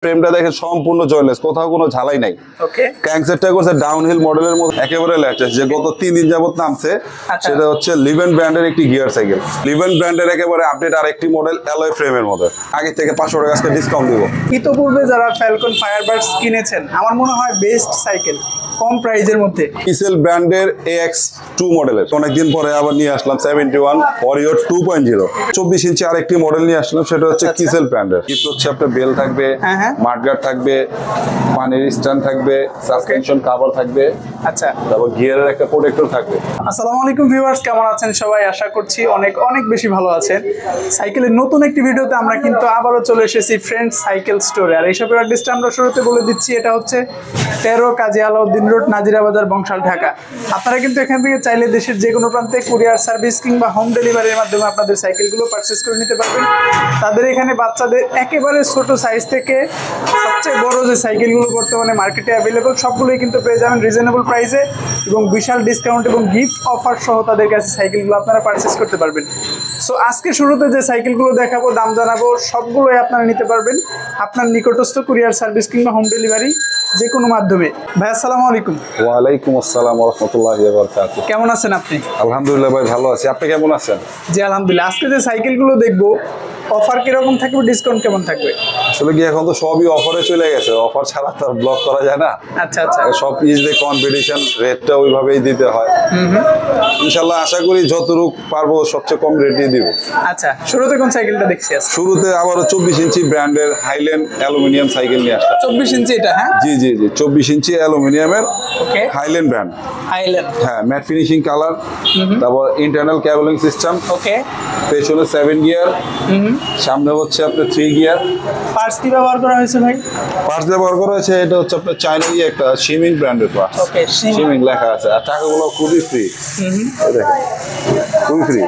ফ্রেমটা দেখেন সম্পূর্ণ জয়েলেস, কোথাও কোনো ঝালাই নাই। ওকে, ক্যাংসেটটা করছে ডাউনহিল মডেলের মধ্যে, একেবারে লেটেস্ট, যে গত 3 দিন যাবত নামছে। সেটা হচ্ছে লিভেন ব্র্যান্ডের একটি গিয়ার সাইকেল। লিভেন ব্র্যান্ডের একেবারে আপডেট আরেকটি মডেল অ্যালয় ফ্রেমের মধ্যে। আগে থেকে 500 টাকা আজকে ডিসকাউন্ট দিব। ইতোপূর্বে যারা ফ্যালকন ফায়ারবার্ডস কিনেছেন, আমার মনে হয় বেস্ট সাইকেল কম প্রাইজের মধ্যে। কিসেল ব্র্যান্ডের AX2 মডেলের অনেকদিন পরে আবার নিয়ে আসলাম 71 ওয়ারিয়র 2.0 24 ইঞ্চি আরেকটি মডেল নিয়ে আসলাম। সেটা হচ্ছে কিসেল ব্র্যান্ডের। কি হচ্ছে আপনার বেল থাকবে, মাডগার্ড থাকবে, পানির স্ট্যান্ড থাকবে, সাসপেনশন কভার থাকবে। আচ্ছা, তারপর গিয়ারের একটা প্রোটেক্টর থাকবে। আসসালামু আলাইকুম ভিউয়ার্স, কেমন আছেন সবাই? আশা করছি অনেক অনেক বেশি ভালো আছেন। সাইকেলের নতুন একটি ভিডিওতে আমরা কিন্তু আবারও চলে এসেছি ফ্রেন্ডস সাইকেল স্টোরে। আর এই শপের অ্যাড্রেসটা আমরা শুরুতে বলে দিচ্ছি, এটা হচ্ছে 13 কাজী আলাউদ্দিন রোড, নাজিরা বাজার, বংশাল, ঢাকা। আপনারা কিন্তু এখান থেকে চাইলে দেশের যে কোনো প্রান্তে কুরিয়ার সার্ভিস কিংবা হোম ডেলিভারির মাধ্যমে আপনাদের সাইকেলগুলো পারচেস করে নিতে পারবেন। তাদের এখানে বাচ্চাদের একেবারে ছোট সাইজ থেকে সবচেয়ে বড় যে সাইকেলগুলো বর্তমানে মার্কেটে অ্যাভেলেবল, সবগুলোই কিন্তু পেয়ে যাবেন রিজনেবল প্রাইসে এবং বিশাল ডিসকাউন্ট এবং গিফট অফার সহ তাদের কাছে সাইকেলগুলো আপনারা পারচেস করতে পারবেন। সো আজকে শুরুতে যে সাইকেলগুলো দেখাবো, দাম জানাবো, সবগুলোই আপনারা নিতে পারবেন আপনার নিকটস্থ কুরিয়ার সার্ভিস কিংবা হোম ডেলিভারি যে কোনো মাধ্যমে। ভাই আসসালামু আলাইকুম। ওয়ালাইকুম আসসালাম ওয়া রাহমাতুল্লাহি ওয়া বারাকাতুহু। কেমন আছেন আপনি? আলহামদুলিল্লাহ ভাই, ভালো আছি। আপনি কেমন আছেন? জি আলহামদুলিল্লাহ। আজকে যে সাইকেলগুলো দেখবো, অফার কিরকম থাকবে, ডিসকাউন্ট কেমন থাকবে? আসলে কি এখন তো সবই অফারে চলে গেছে, অফার ছাড়া তো ব্লক করা যায় না। আচ্ছা আচ্ছা, সব ইজলি কম্পিটিশন, রেটটা ওইভাবেই দিতে হয়। ইনশাআল্লাহ আশা করি যতটুকু পারবো সবচেয়ে কম রেটই দিব। আচ্ছা, শুরুতে কোন সাইকেলটা দেখছি? শুরুতে আবারও 24 ইঞ্চি ব্র্যান্ডের হাইল্যান্ড অ্যালুমিনিয়াম সাইকেল নিয়ে আসলাম। 24 ইঞ্চি এটা? হ্যাঁ, জি জি জি, 24 ইঞ্চি অ্যালুমিনিয়ামের হাইল্যান্ড ব্র্যান্ড। হাইল্যান্ড, হ্যাঁ, ম্যাট ফিনিশিং কালার। তারপর ইন্টারনাল কেবলিং সিস্টেম। ওকে, পেছনে 7 গিয়ার, সামনে হচ্ছে আপনার 3 গিয়ার। পার্টস কি ব্যবহার করা হয়েছে ভাই? পার্টস ব্যবহার করা হয়েছে, এটা হচ্ছে আপনার চাইনাই একটা শিমিং ব্র্যান্ডের পার্টস। ওকে, শিমিং লেখা আছে। আর টাকাগুলো খুবই ফ্রি, দেখেন খুবই ফ্রি।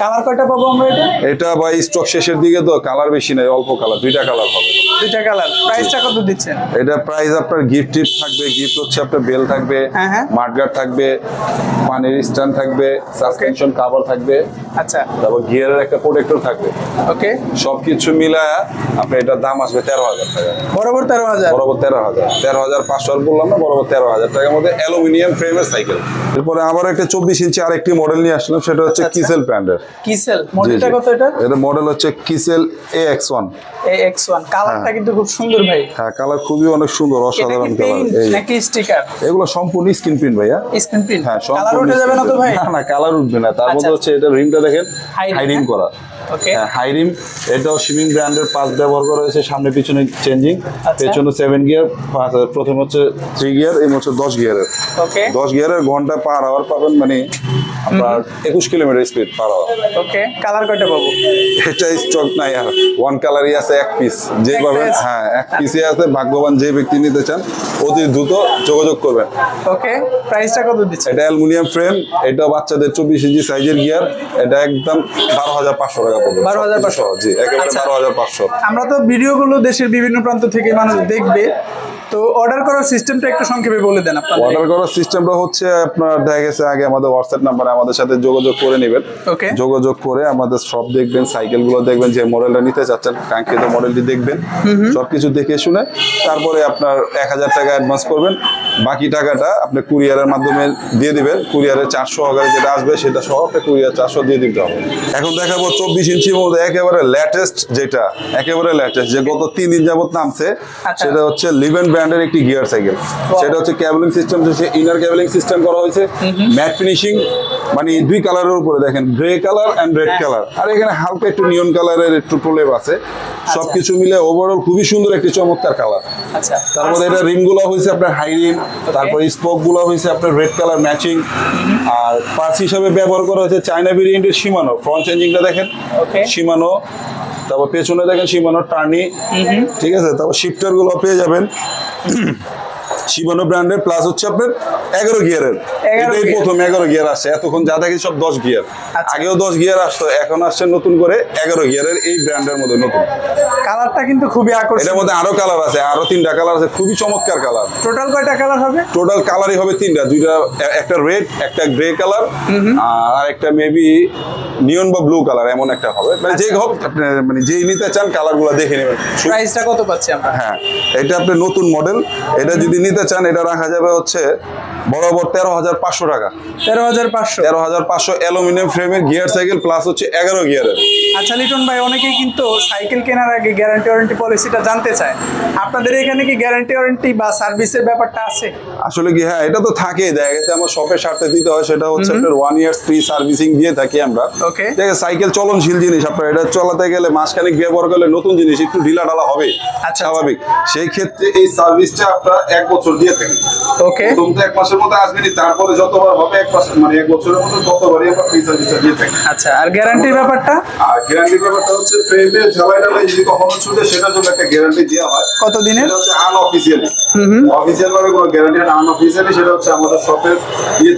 কালার কয়টা পাবো আমরা এটা? এটা ভাই স্টক শেষের দিকে তো কালার বেশি নাই, অল্প কালার, 2টা কালার হবে। 2টা কালার। প্রাইসটা কত দিচ্ছেন? এটা প্রাইস আপনার গিফট থাকবে। গিফট হচ্ছে আপনার বেল থাকবে, মাডগার্ড থাকবে, পানির স্ট্যান্ড থাকবে, সাসপেনশন কভার থাকবে। আচ্ছা, তারপর গিয়ারের একটা প্রোটেক্টর থাকবে। ওকে, সবকিছু মিলায়া আপনার এটার দাম আসবে 13,000 টাকা। বরাবর 13,000? বরাবর 13,000, 13,500 বললাম না, বরাবর 13,000 টাকার মধ্যে অ্যালুমিনিয়াম ফ্রেমের সাইকেল। এরপরে আবার একটা 24 ইঞ্চি আরেকটি মডেল নিয়ে আসলাম, সেটা হচ্ছে কিসেল ব্র্যান্ডের। কিসেল মডেলটা কত এটা? এটা মডেল হচ্ছে কিসেল AX1। AX1 কালারটা কিন্তু খুব সুন্দর ভাই। হ্যাঁ, কালার খুবই অনেক সুন্দর, অসাধারণ কালার। এই নাকি স্টিকার? এগুলো সম্পূর্ণ স্ক্রিন প্রিন্ট ভাইয়া। Screen print? হ্যাঁ, কালার উঠে যাবে না তো ভাই? না না, কালার উঠবে না। তার মধ্যে হচ্ছে এটা রিমটা দেখেন হাই রিম করা। ওকে, হ্যাঁ, হাই রিম। এটাও শিমিং ব্র্যান্ডের পাঁচ ব্যবহার করা হয়েছে। সামনে পিছনে চেঞ্জিং, পেছনে 7 গিয়ার, প্রথম হচ্ছে 3 গিয়ার, এই হচ্ছে 10 গিয়ারের। ওকে, 10 গিয়ারের ঘন্টা পার আওয়ার পাবেন, মানে আপনার 21 কিলোমিটার স্পিড পার আওয়ার। ওকে, কালার কয়টা পাবো? এটা স্টক নাই, আর ওয়ান কালারই আছে, এক পিস। যেভাবে হ্যাঁ, এক পিসই আছে। ভাগ্যবান যে ব্যক্তি নিতে চান অতি দ্রুত যোগাযোগ করবেন। ওকে, প্রাইসটা কত দিচ্ছে? এটা অ্যালুমিনিয়াম ফ্রেম, এটা বাচ্চাদের 24 ইঞ্চি সাইজের গিয়ার। এটা একদম 12,500 টাকা পড়বে। 12,500? জি, একেবারে 12,500। আমরা তো ভিডিওগুলো দেশের বিভিন্ন প্রান্ত থেকে মানুষ দেখবে, তো অর্ডার করার সিস্টেমটা একটু সংক্ষেপে বলে দেন আপনারা। অর্ডার করার সিস্টেমটা হচ্ছে আপনার দেখা গেছে আগে আমাদের হোয়াটসঅ্যাপ নাম্বারে আমাদের সাথে যোগাযোগ করে নেবেন। ওকে, যোগাযোগ করে আমাদের সব দেখবেন, সাইকেলগুলো দেখবেন, যে মডেলটা নিতে চাচ্ছেন কাঙ্ক্ষিত মডেলটি দেখবেন, সবকিছু দেখে শুনে তারপরে আপনার 1,000 টাকা অ্যাডভান্স করবেন। বাকি টাকাটা আপনি কুরিয়ারের মাধ্যমে দিয়ে দিবেন। কুরিয়ারের 400 সহকারে যেটা আসবে সেটা সহ আপনি কুরিয়ার 400 দিয়ে দিতে হবে। এখন দেখাবো 24 ইঞ্চির মধ্যে একেবারে লেটেস্ট, যেটা একেবারে লেটেস্ট, যে গত 3 দিন যাবত নামছে। সেটা হচ্ছে লিভেন ব্র্যান্ডের একটি গিয়ার সাইকেল। সেটা হচ্ছে কেবলিং সিস্টেম, হচ্ছে ইনার কেবলিং সিস্টেম করা হয়েছে, ম্যাট ফিনিশিং, মানে 2 কালারের উপরে দেখেন, grey colour and red colour, আর এখানে হালকা একটু নিয়ন কালারের একটু প্রলেপ আছে। সবকিছু মিলে ওভারঅল খুবই সুন্দর একটি চমৎকার কালার। আচ্ছা, তার মধ্যে এটা রিম গুলো হয়েছে আপনার হাই রিম, তারপর স্পোক গুলো হয়েছে আপনার red colour matching. Are parts হিসাবে ব্যবহার করা হয়েছে চায়না ভেরিয়েন্টের শিমানো। ফ্রন্ট চেঞ্জিংটা দেখেন শিমানো, তারপর পেছনে দেখেন শিমানো টার্নি, ঠিক আছে। তারপর শিফটার গুলো পেয়ে যাবেন শিমানো ব্র্যান্ডের, প্লাস হচ্ছে আপনার 11 গিয়ারের। এটাই প্রথম 11 গিয়ার আসছে। এতক্ষণ যা দেখি সব 10 গিয়ার। আগেও 10 গিয়ার আসতো, এখন আসছে নতুন করে 11 গিয়ারের এই ব্র্যান্ডের মধ্যে নতুন। কালারটা কিন্তু খুবই এটার আকর্ষণীয়। মধ্যে আরো কালার আছে, আরো 3টা কালার আছে, খুবই চমৎকার কালার। টোটাল কয়টা কালার হবে? টোটাল কালারই হবে 3টা, দুইটা একটা রেড, একটা গ্রে কালার, আর একটা মেবি নিয়ন বা ব্লু কালার, এমন একটা হবে। মানে যে হোক আপনি মানে যেই নিতে চান কালারগুলো দেখে নেবেন। প্রাইসটা কত পাচ্ছি আমরা? হ্যাঁ, এটা আপনার নতুন মডেল, এটা যদি নিতে চান এটা রাখা যাবে হচ্ছে বরাবর 13,500 টাকা। 13,500। 13,500 অ্যালুমিনিয়াম ফ্রেমের গিয়ার সাইকেল প্লাস হচ্ছে 11 গিয়ারের। আচ্ছা লিটন ভাই, অনেকেই কিন্তু সাইকেল কেনার আগে গ্যারান্টি ওয়ারেন্টি পলিসিটা জানতে চায়, আপনাদের এখানে কি গ্যারান্টি ওয়ারেন্টি বা সার্ভিসের ব্যাপারটা আছে? আসলে কি, হ্যাঁ এটা তো থাকেই, দেখা গেছে আমার শপের স্বার্থে দিতে হয়, সেটা হচ্ছে আপনার 1 ইয়ার ফ্রি সার্ভিসিং দিয়ে থাকি আমরা। ওকে। ঠিক আছে, সাইকেল চলনশীল জিনিস, আপনার এটা চালাতে গেলে মাসখানেক ব্যবহার করলে নতুন জিনিস একটু ঢিলা ঢালা হবে, আচ্ছা, স্বাভাবিক। সেই ক্ষেত্রে এই সার্ভিসটা আপনারা 1 বছর দিয়ে থাকি। ওকে। প্রথম তো 1 মাসের মধ্যে আসবেনি, তারপরে যতবার হবে 1 মাস মানে 1 বছরের মধ্যে ততবারই আমরা ফ্রি সার্ভিসটা দিয়ে থাকি। আচ্ছা, আর গ্যারান্টির ব্যাপারটা? আর গ্যারান্টির ব্যাপারটা হচ্ছে ফ্রেমে ঝালাই ডালাই যদি কখনো ছুটে সেটার জন্য একটা গ্যারান্টি দেওয়া হয়। কত দিনের? এটা হচ্ছে আনঅফিসিয়ালি। অফিসিয়াল ভাবে কোনো গ্যারান্টি না, আনঅফিসিয়ালি সেটা হচ্ছে আমাদের শপের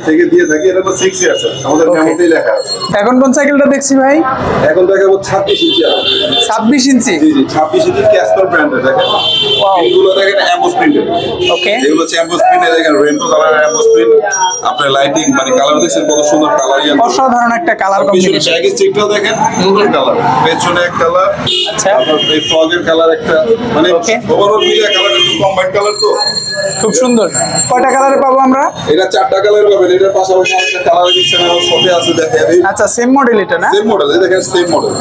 থেকে দিয়ে থাকি। এটা তো 6 ইয়ার্স আমাদের মেমোতেই লেখা আছে। এখন কোন সাইকেলটা দেখছি ভাই? এখন দেখাবো 26 ইঞ্চি। 26 ইঞ্চি? জি জি, 26 ইঞ্চি ক্যাসপার ব্র্যান্ডের। দেখেন এগুলো, দেখেন এমবোস প্রিন্টেড। ওকে। এগুলো হচ্ছে এমবোস প্রিন্টেড, দেখেন রেনবো কালারের এমবোস প্রিন্ট। আপনার লাইটিং মানে কালার দেখছেন কত সুন্দর কালার, অসাধারণ একটা কালার পিছনে কম্বিনেশন। ব্যাগ স্টিকটাও দেখেন গোল্ডেন কালার, পেছনে এক কালার, আচ্ছা, তারপর এই ফগের কালার একটা, মানে ওভারঅল মিলে কালার একটু কম্বাইন্ড কালার তো খুব সুন্দর। কয়টা কালারে পাবো আমরা? এটা 4টা কালার পাবেন। এটার পাশাপাশি একটা কালার দিচ্ছেন আমার শপে আছে, দেখেন আচ্ছা, সেম মডেল এটা না? সেম মডেল, দেখেন সেম মডেল।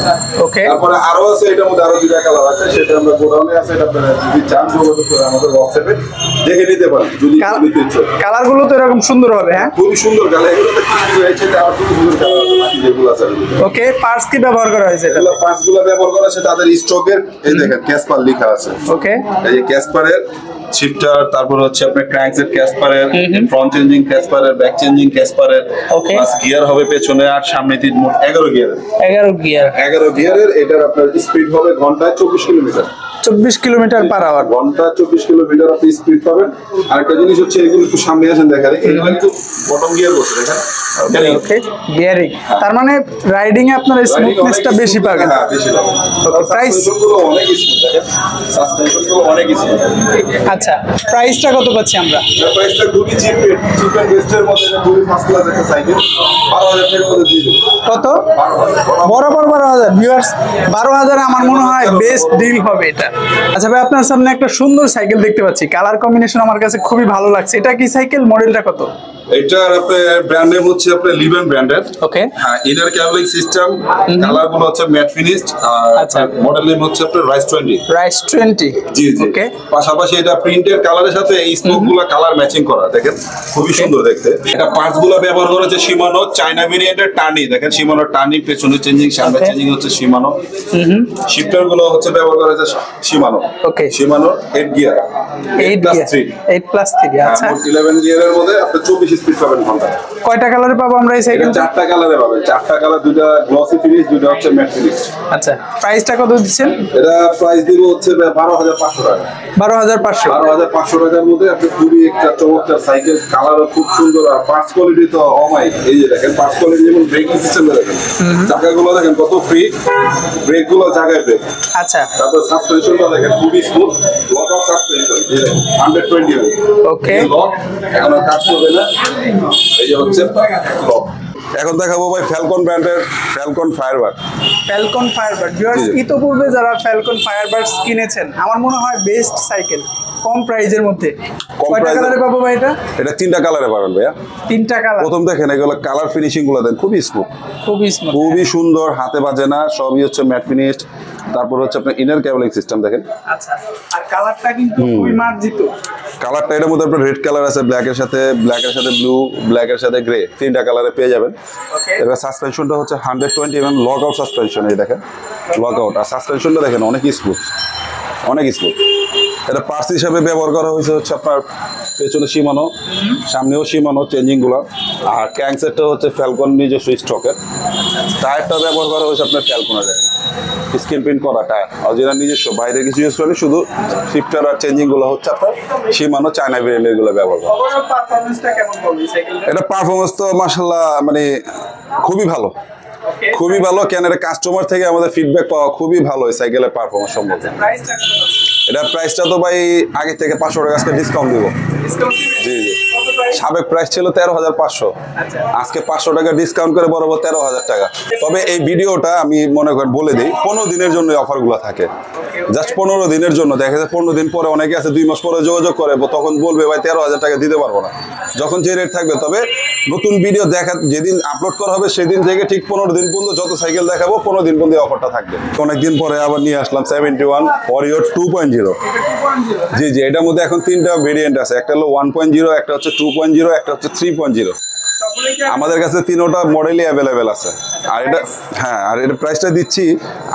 ওকে। তারপরে আরো আছে, এটার মধ্যে আরো 2টা কালার আছে, সেটা আমরা গোডাউনে আছে, এটা আপনারা যদি চান যোগাযোগ করে আমাদের হোয়াটসঅ্যাপে দেখে নিতে পারেন যদি নিতে ইচ্ছুক। কালার গুলো তো এরকম সুন্দর হবে। হ্যাঁ, খুবই সুন্দর কালার, এগুলো কিছু হয়েছে আবার খুব সুন্দর কালার আছে বাকি যেগুলো আছে। ওকে, পার্টস কি ব্যবহার করা হয়েছে? এগুলো পার্টসগুলো ব্যবহার করা আছে তাদের স্টকের, এই দেখেন ক্যাসপার লেখা আছে। ওকে। এই যে ক্যাসপারের শিফটার, তারপর হচ্ছে আপনার ক্র্যাঙ্কসেট ক্যাসপারের, ফ্রন্ট চেঞ্জিং ক্যাসপারের, ব্যাক চেঞ্জিং ক্যাসপারের, ওকে। প্লাস গিয়ার হবে পেছনে আর সামনে 3 মোট 11 গিয়ারের। 11 গিয়ার। 11 গিয়ারের। এটার আপনার স্পিড হবে ঘন্টায় 24 কিলোমিটার। 24 kilometre per hour. ঘন্টা 24 কিলোমিটার আপনি স্পিড পাবেন। আরেকটা জিনিস হচ্ছে, এগুলো একটু সামনে আসেন দেখা যায়, এগুলো কিন্তু বটম গিয়ার বসে, দেখেন ওকে, বিয়ারিং। তার মানে রাইডিং এ আপনার স্মুথনেসটা বেশি পাবেন। হ্যাঁ, বেশি পাবেন। ওকে, প্রাইস গুলো অনেক স্মুথ, দেখেন সাসপেনশন গুলো অনেক স্মুথ। আচ্ছা, প্রাইসটা কত পাচ্ছি আমরা? প্রাইসটা খুবই চিপ এন্ড বেস্টের মধ্যে, খুবই ফার্স্ট ক্লাস একটা সাইকেল। 12,000 টাকার মধ্যে দিয়ে দেব। কত? বরাবর 12,000। ভিউয়ার্স, 12,000 আমার মনে হয় বেস্ট ডিল হবে এটা। আচ্ছা ভাই, আপনার সামনে একটা সুন্দর সাইকেল দেখতে পাচ্ছি, কালার কম্বিনেশন আমার কাছে খুবই ভালো লাগছে। এটা কি সাইকেল? মডেলটা কত? এটার আপনার ব্র্যান্ড নেম হচ্ছে আপনার লিভেন ব্র্যান্ডের। ওকে। হ্যাঁ, ইনার ক্যাবলিং সিস্টেম, কালার গুলো হচ্ছে ম্যাট ফিনিশড। আচ্ছা, মডেল নেম হচ্ছে আপনার রাইস 20। রাইস 20। জি জি। ওকে। পাশাপাশি এটা প্রিন্টের কালারের সাথে এই স্পোক গুলো কালার ম্যাচিং করা, দেখেন খুবই সুন্দর দেখতে। এটা পার্টস গুলো ব্যবহার করা হচ্ছে শিমানো চায়না ভেরিয়েন্টের টার্নি, দেখেন শিমানো টার্নি, পেছনে চেঞ্জিং, সামনে চেঞ্জিং হচ্ছে শিমানো। শিফটার গুলো হচ্ছে ব্যবহার করা হচ্ছে শিমানো। ওকে। শিমানো 8 গিয়ার, 8+3। আচ্ছা, 11 গিয়ারের মধ্যে আপনি 24 স্পিড পাবেন ঘন্টায়। কয়টা কালারে পাবো আমরা এই সাইকেল? 4টা কালারে পাবেন। 4টা কালার, 2টা গ্লসি ফিনিশ, 2টা হচ্ছে ম্যাট ফিনিশ। আচ্ছা, প্রাইসটা কত দিচ্ছেন? এটা প্রাইস দিব হচ্ছে 12,500 টাকা। 12,500। 12,500 টাকার মধ্যে আপনি খুবই একটা চমৎকার সাইকেল, কালারও খুব সুন্দর, আর পার্টস কোয়ালিটি তো অমাইক। এই যে দেখেন পার্টস কোয়ালিটি, যেমন ব্রেকিং সিস্টেম দেখেন, চাকাগুলো দেখেন কত ফ্রি, ব্রেক গুলো জায়গায় ব্রেক। আচ্ছা, তারপর সাসপেনশনটা দেখেন খুবই smooth, lock of suspension 120। Okay. Lock এখন আর কাজ করবে না, এই যে হচ্ছে লক। এখন দেখাবো ভাই ফ্যালকন ব্র্যান্ডের Falcon Firebird. Falcon Firebird. Viewers, ইতোপূর্বে যারা ফ্যালকন ফায়ারবার্ডস কিনেছেন, আমার মনে হয় বেস্ট সাইকেল কম প্রাইজের মধ্যে। কয়টা কালারে পাবো ভাই এটা? এটা 3টা কালারে পাবেন ভাইয়া। 3টা কালার। প্রথম দেখেন এগুলো কালার ফিনিশিং গুলো দেন খুবই স্মুথ, খুবই স্মুথ, খুবই সুন্দর, হাতে বাজে না, সবই হচ্ছে ম্যাট ফিনিশড। তারপর হচ্ছে আপনার ইনার ক্যাবলিং সিস্টেম দেখেন। আচ্ছা, আর কালারটা কিন্তু খুবই মার্জিত। কালারটা এটার মধ্যে আপনার রেড কালার আছে, ব্ল্যাকের সাথে ব্লু, ব্ল্যাকের সাথে গ্রে, 3টা কালারে পেয়ে যাবেন। ওকে। এবার সাসপেনশনটা হচ্ছে 120 mm লক আউট সাসপেনশন, এই দেখেন লক আউট। আর সাসপেনশনটা দেখেন অনেক স্মুথ, অনেক স্মুথ। এটা পার্টস হিসাবে ব্যবহার করা হয়েছে হচ্ছে আপনার পেছনে সীমানো, সামনেও সীমানো চেঞ্জিং গুলো। আর ক্যাংসেটটা হচ্ছে ফ্যালকন নিজস্ব স্টকের। টায়ারটা ব্যবহার করা হয়েছে আপনার ফ্যালকনের স্ক্রিন প্রিন্ট করা টায়ার, অরিজিনাল নিজস্ব, বাইরে কিছু ইউজ করে, শুধু শিফটার আর চেঞ্জিং গুলো হচ্ছে আপনার সীমানো চায়না ভেরিয়েন্টের গুলো ব্যবহার করা। পারফরম্যান্সটা কেমন হবে সাইকেলটা? এটা পারফরমেন্স তো মাশাআল্লাহ মানে খুবই ভালো, খুবই ভালো। কেন এটা কাস্টমার থেকে আমাদের ফিডব্যাক পাওয়া খুবই ভালো এই সাইকেলের পারফরম্যান্স সম্পর্কে। এটা প্রাইসটা তো ভাই আগে থেকে 500 টাকা আজকে ডিসকাউন্ট দিব। জি জি, সাবেক প্রাইস ছিল 13,500, আজকে 500 টাকা ডিসকাউন্ট করে বরাবর 13,000 টাকা। তবে এই ভিডিওটা আমি মনে করেন বলে দিই, 15 দিনের জন্য অফারগুলো থাকে, জাস্ট 15 দিনের জন্য। দেখা যায় 15 দিন পরে অনেকে আছে 2 মাস পরে যোগাযোগ করে, তখন বলবে ভাই 13,000 টাকা দিতে পারবো না, যখন যে রেট থাকবে। তবে নতুন ভিডিও দেখা যেদিন আপলোড করা হবে সেদিন থেকে ঠিক 15 দিন পর্যন্ত যত সাইকেল দেখাবো 15 দিন পর্যন্ত অফারটা থাকবে। অনেকদিন পরে আবার নিয়ে আসলাম 71 ওয়ারিয়র 2.0। জি জি, এটার মধ্যে এখন 3টা ভেরিয়েন্ট আছে, একটা হলো 1.0, একটা হচ্ছে 2.0, একটা হচ্ছে 3.0। আমাদের কাছে 3টা মডেলই অ্যাভেলেবেল আছে। আর এটা হ্যাঁ, আর এটা প্রাইসটা দিচ্ছি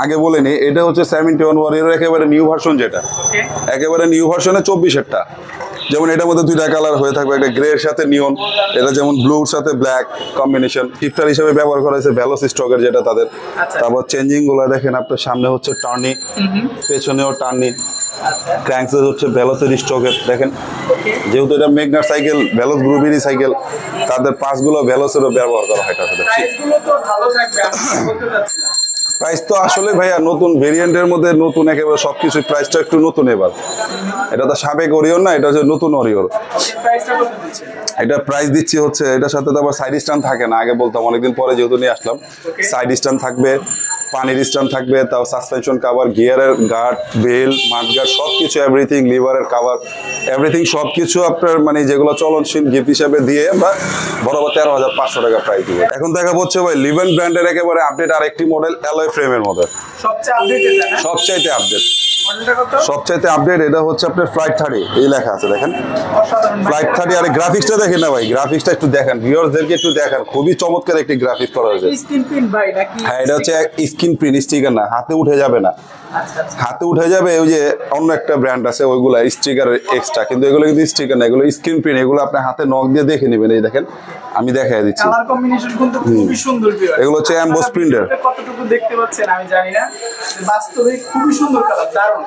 আগে বলে নি, এটা হচ্ছে 71 ওয়ারিয়র একেবারে নিউ ভার্সন, যেটা একেবারে নিউ ভার্সনে 24-এরটা। যেমন এটার মধ্যে 2টা কালার হয়ে থাকবে, একটা গ্রে এর সাথে নিয়ন, এটা যেমন ব্লুর সাথে ব্ল্যাক কম্বিনেশন। শিফটার হিসেবে ব্যবহার করা হয়েছে ভেলোস স্ট্রোকের, যেটা তাদের। তারপর চেঞ্জিং গুলো দেখেন আপনার, সামনে হচ্ছে টার্নি, পেছনেও টার্নি। ক্র্যাঙ্কসেস হচ্ছে ভেলোসের স্ট্রোকের দেখেন, যেহেতু এটা মেগনার সাইকেল, ভেলোস গ্রুপেরই সাইকেল, তাদের পার্টসগুলো ভেলোসেরও ব্যবহার করা হয়। প্রাইস তো আসলে ভাইয়া নতুন ভেরিয়েন্টের মধ্যে নতুন একেবারে সবকিছু, প্রাইসটা একটু নতুন এবার। এটা তো সাবেক ওরিয়র না, এটা হচ্ছে নতুন ওরিয়র। এটা প্রাইস দিচ্ছি হচ্ছে, এটার সাথে তো আবার সাইড স্ট্যান্ড থাকে না, আগে বলতাম, অনেকদিন পরে যেহেতু নিয়ে আসলাম। সাইড স্ট্যান্ড থাকবে, পানির স্ট্যান্ড থাকবে, তাও সাসপেনশন কাভার, গিয়ারের গার্ড, বেল, মাঠগার্ড সবকিছু, এভরিথিং, লিভারের কাভার, এভরিথিং সবকিছু আপনার মানে যেগুলো চলনশীল গিফট হিসাবে দিয়ে আমরা বরাবর 13,500 টাকা প্রাইস দিব। এখন দেখা হচ্ছে ভাই লিভেন ব্র্যান্ডের একেবারে আপডেট আরেকটি মডেল, অ্যালয় ফ্রেমের মধ্যে সবচাইতে আপডেট। সবচাইতে আপডেট এটা হচ্ছে আপনার ফ্লাইট 30, এই লেখা আছে দেখেন, ফ্লাইট 30। আর গ্রাফিক্সটা দেখেন না ভাই, গ্রাফিক্সটা একটু দেখেন, ভিউয়ারদেরকে একটু দেখেন, খুবই চমৎকার একটি গ্রাফিক্স করা হয়েছে। হ্যাঁ, এটা হচ্ছে স্ক্রিন প্রিন্ট, স্টিকার না, হাতে উঠে যাবে না। হাতে উঠে যাবে ওই যে অন্য একটা ব্র্যান্ড আছে ওইগুলা স্টিকার এক্সট্রা, কিন্তু এগুলো কিন্তু স্টিকার না, এগুলো স্ক্রিন প্রিন্ট। এগুলো আপনি হাতে নখ দিয়ে দেখে নেবেন, এই দেখেন আমি দেখাই দিচ্ছি। কালার কম্বিনেশন কিন্তু খুবই সুন্দর। এগুলো হচ্ছে এমবস প্রিন্টার, কতটুকু দেখতে পাচ্ছেন আমি জানি না, বাস্তবে খুবই সুন্দর কালার, দারুণ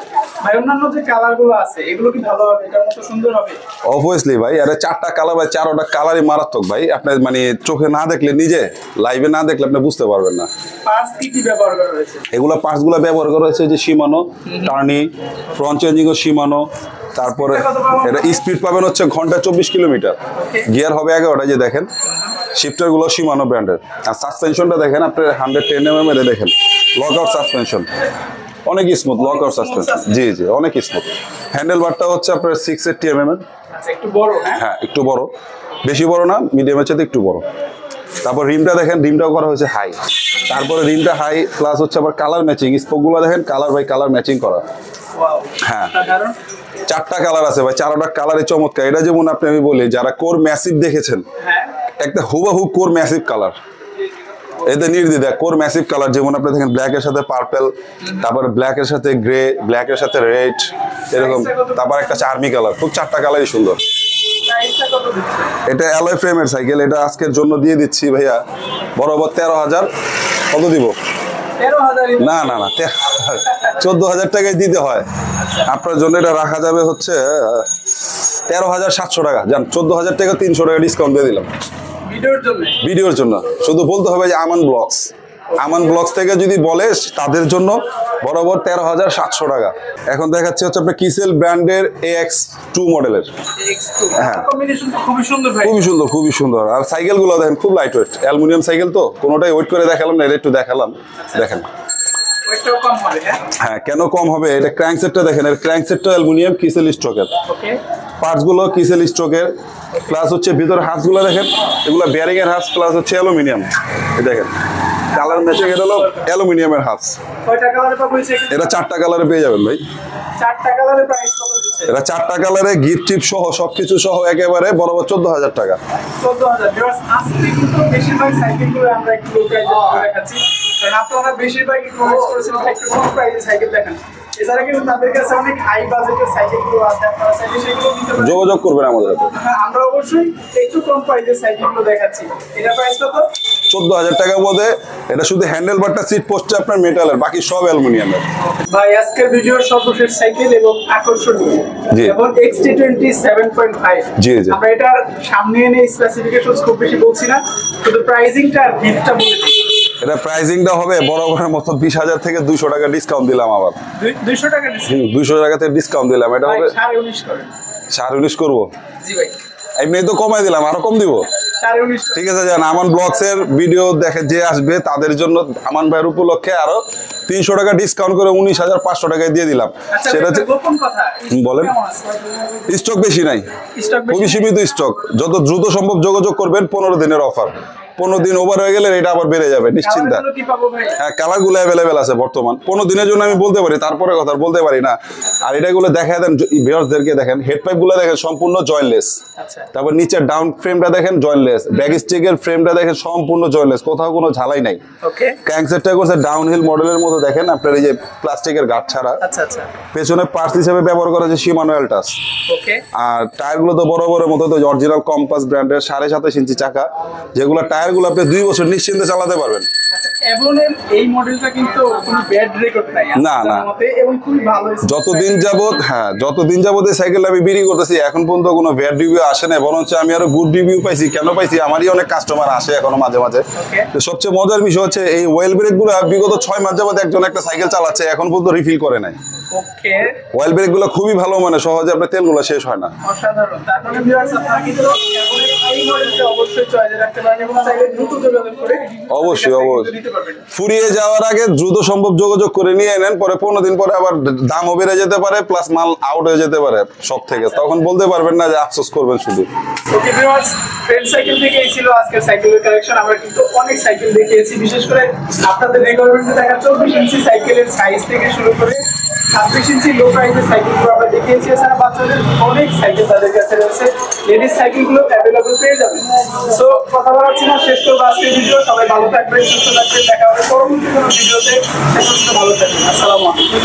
ভাই। অন্যান্য যে কালারগুলো আছে এগুলো কি ভালো হবে, এটার মতো সুন্দর হবে? অবভিয়াসলি ভাই, আরে 4টা কালার ভাই, 4টা কালারই মারাত্মক ভাই। আপনি মানে চোখে না দেখলে, নিজে লাইভে না দেখলে আপনি বুঝতে পারবেন না। পার্টস কি ব্যবহার করা হয়েছে? এগুলো পার্টসগুলো ব্যবহার করা হয়েছে যে শিমানো, টার্নি, ফ্রন্ট চেঞ্জিংও শিমানো। তারপরে এটা স্পিড পাবেন হচ্ছে ঘন্টায় 24 কিলোমিটার, গিয়ার হবে 11টা, যে দেখেন শিফটার গুলো শিমানো ব্র্যান্ডের। আর সাসপেনশনটা দেখেন আপনার 110 mm এর, দেখেন লক আউট সাসপেনশন, অনেক স্মুথ লক আউট সাসপেনশন। জি জি, অনেক স্মুথ। হ্যান্ডেল বারটা হচ্ছে আপনার 680 mm, একটু বড়। হ্যাঁ একটু বড়, বেশি বড় না, মিডিয়ামের চাইতে একটু বড়। তারপর রিমটা দেখেন, রিমটাও করা হয়েছে হাই। তারপরে রিমটা হাই প্লাস হচ্ছে আবার কালার ম্যাচিং, স্পোকগুলো দেখেন কালার বাই কালার ম্যাচিং করা। হ্যাঁ, 4টা কালার আছে ভাই, 4টা কালারে চমৎকার। এটা যেমন আমি বলি, যারা কোর ম্যাসিভ দেখেছেন, একটা হুবাহু কোর ম্যাসিভ কালার, এতে নির্দ্বিধায় কোর ম্যাসিভ কালার। যেমন আপনি দেখেন ব্ল্যাকের সাথে পার্পেল, তারপরে ব্ল্যাকের সাথে গ্রে, ব্ল্যাকের সাথে রেড, এরকম। তারপর একটা আর্মি কালার, খুব 4টা কালারই সুন্দর। এটা অ্যালয় ফ্রেমের সাইকেল, এটা আজকের জন্য দিয়ে দিচ্ছি ভাইয়া বরাবর 13,000। কত দিব? না না না, 14,000 টাকায় দিতে হয় আপনার জন্য। এটা রাখা যাবে হচ্ছে 13,700 টাকা। যান, 14,000 টাকা 300 টাকা ডিসকাউন্ট দিয়ে দিলাম ভিডিওর জন্য। শুধু বলতে হবে যে আমান ব্লগস, আমান ব্লগস থেকে যদি বলে তাদের জন্য বরাবর 13,700 টাকা। এখন দেখাচ্ছে হচ্ছে আপনার কিসেল ব্র্যান্ডের AX2 মডেলের। হ্যাঁ, খুবই সুন্দর, খুবই সুন্দর। আর সাইকেল গুলো দেখেন খুব লাইট ওয়েট, অ্যালুমিনিয়াম সাইকেল তো, কোনোটাই ওয়েট করে দেখালাম না, এটা একটু দেখালাম। দেখেন হ্যাঁ, কেন কম হবে? এটা ক্র্যাঙ্কসেটটা দেখেন, এর ক্র্যাঙ্কসেটটা অ্যালুমিনিয়াম কিসেল স্ট্রোকের, পার্টস গুলো কিসেল স্ট্রোকের, প্লাস হচ্ছে ভিতরে হাঁস গুলো দেখেন, এগুলো বেয়ারিং এর হাঁস, প্লাস হচ্ছে অ্যালুমিনিয়াম। দেখেন কালার ম্যাচিং, এটা হলো অ্যালুমিনিয়ামের হাঁস। এটা 4টা কালারে পেয়ে যাবেন ভাই। 4টা কালারে প্রাইস কত দিচ্ছেন? এটা 4টা কালারে গিফট টিপ সহ সবকিছু সহ একেবারে বরাবর 14,000 টাকা। 14,000। আজকে কিন্তু বেশিরভাগ সাইকেলগুলো আমরা একটু লো প্রাইসে দেখাচ্ছি, কারণ আপনারা বেশিরভাগই কমেন্টস করেছেন একটু কম প্রাইসে সাইকেল দেখান। এছাড়া কিন্তু তাদের কাছে অনেক হাই বাজেটের সাইকেলগুলো আছে, আপনারা চাইলে সেগুলো নিতে পারেন, যোগাযোগ করবেন আমাদের সাথে। আমরা অবশ্যই একটু কম প্রাইসের সাইকেলগুলো দেখাচ্ছি। এটা প্রাইস কত? 14,000 টাকার মধ্যে। এটা শুধু হ্যান্ডেল বারটা সিট পোস্টটা আপনার মেটালের, বাকি সব অ্যালুমিনিয়ামের। ভাই আজকের ভিডিওর সর্বশেষ সাইকেল এবং আকর্ষণীয় যেমন XT20 7.5। জি জি, আমরা এটার সামনে এনে স্পেসিফিকেশনস খুব বেশি বলছি না, শুধু প্রাইসিংটা আর গিফটটা বলে দিই। এটা প্রাইসিংটা হবে বরাবরের মতো 20,000 থেকে 200 টাকা ডিসকাউন্ট দিলাম আবার। 200 টাকা ডিসকাউন্ট? 200 টাকা থেকে ডিসকাউন্ট দিলাম। এটা হবে 19.5 করেন। 19.5 করবো? জি ভাই। এমনি তো কমাই দিলাম, আরো কম দিব। 19.5 ঠিক আছে, জান আমান ব্লগস এর ভিডিও দেখে যে আসবে তাদের জন্য আমান ভাইয়ের উপলক্ষে আরো 300 টাকা ডিসকাউন্ট করে 19,500 টাকায় দিয়ে দিলাম। সেটা হচ্ছে গোপন কথা। বলেন। স্টক বেশি নাই, স্টক খুবই সীমিত স্টক। যত দ্রুত সম্ভব যোগাযোগ করবেন। 15 দিনের অফার। 15 দিন ওভার হয়ে গেলে এটা আবার বেড়ে যাবে নিশ্চিন্তা। হ্যাঁ, কালার গুলো অ্যাভেলেবেল আছে বর্তমান। 15 দিনের জন্য আমি বলতে পারি, তারপরে কথা বলতে পারি না। আর এটা গুলো দেখায় দেন ভিউয়ারদেরকে, দেখেন হেড পাইপ গুলো দেখেন সম্পূর্ণ জয়েন্টলেস। তারপর নিচের ডাউন ফ্রেমটা দেখেন জয়েন্টলেস, ব্যাক স্টিকের ফ্রেমটা দেখেন সম্পূর্ণ জয়েন্টলেস, কোথাও কোনো ঝালাই নাই। ওকে, ক্র্যাঙ্কসেটটা করছে ডাউনহিল মডেলের মতো, দেখেন আপনার এই যে প্লাস্টিকের গার্ড ছাড়া। আচ্ছা আচ্ছা। পেছনে পার্টস হিসেবে ব্যবহার করা হচ্ছে Shimano Altus। ওকে। আর টায়ার গুলো তো বড় বড় মতো, তো অরিজিনাল কম্পাস ব্র্যান্ডের 27.5 ইঞ্চি চাকা, যেগুলো টায়ার গুলো আপনি 2 বছর নিশ্চিন্তে চালাতে পারবেন। এভলনের এই মডেলটা কিন্তু কোনো ব্যাড রেকর্ড নাই না না, এবং খুবই ভালো। যতদিন যাবত এই সাইকেল আমি বিক্রি করতেছি এখন পর্যন্ত কোনো ব্যাড রিভিউ আসে না, বরঞ্চ আমি আরো গুড রিভিউ পাইছি। কেন পাইছি? আমারই অনেক কাস্টমার আসে এখনো মাঝে মাঝে। তো সবচেয়ে মজার বিষয় হচ্ছে এই ওয়েল ব্রেক গুলো বিগত 6 মাস যাবত একজন একটা সাইকেল চালাচ্ছে, এখন পর্যন্ত রিফিল করে নাই। ওকে, ওয়েল ব্রেক গুলো খুবই ভালো, মানে সহজে আপনার তেলগুলো শেষ হয় না। অসাধারণ। তারপরে ভিউয়ার্স আপনারা কিন্তু এই মডেলটা অবশ্যই চয়েস রাখতে পারেন এবং চাইলে দ্রুত যোগাযোগ করে অবশ্যই ফুরিয়ে যাওয়ার আগে দ্রুত সম্ভব যোগাযোগ করে নিয়ে নেন। পরে 15 দিন পরে আবার দামও বেড়ে যেতে পারে, প্লাস মাল আউট হয়ে যেতে পারে সব থেকে, তখন বলতে পারবেন না যে আফসোস করবেন শুধু। ওকে ভিউয়ার্স, ফ্রেন্ড সাইকেল থেকে এই ছিল আজকের সাইকেলের কালেকশন। আমরা কিন্তু অনেক সাইকেল দেখিয়েছি, বিশেষ করে আপনাদের রিকোয়ারমেন্টে দেখা 24 ইঞ্চি সাইকেলের সাইজ থেকে শুরু করে 26 ইঞ্চি লো প্রাইসের সাইকেলগুলো আমরা দেখিয়েছি। এছাড়া বাচ্চাদের অনেক সাইকেল তাদের কাছে রয়েছে, লেডিস সাইকেলগুলো অ্যাভেলেবল পেয়ে যাবেন। সো কথা বলাচ্ছি না, শেষ করবো আজকের ভিডিও। সবাই ভালো থাকবেন, সুস্থ থাকবেন, দেখা হবে পরবর্তী কোনো ভিডিওতে। ভালো থাকবেন, আসসালামু আলাইকুম।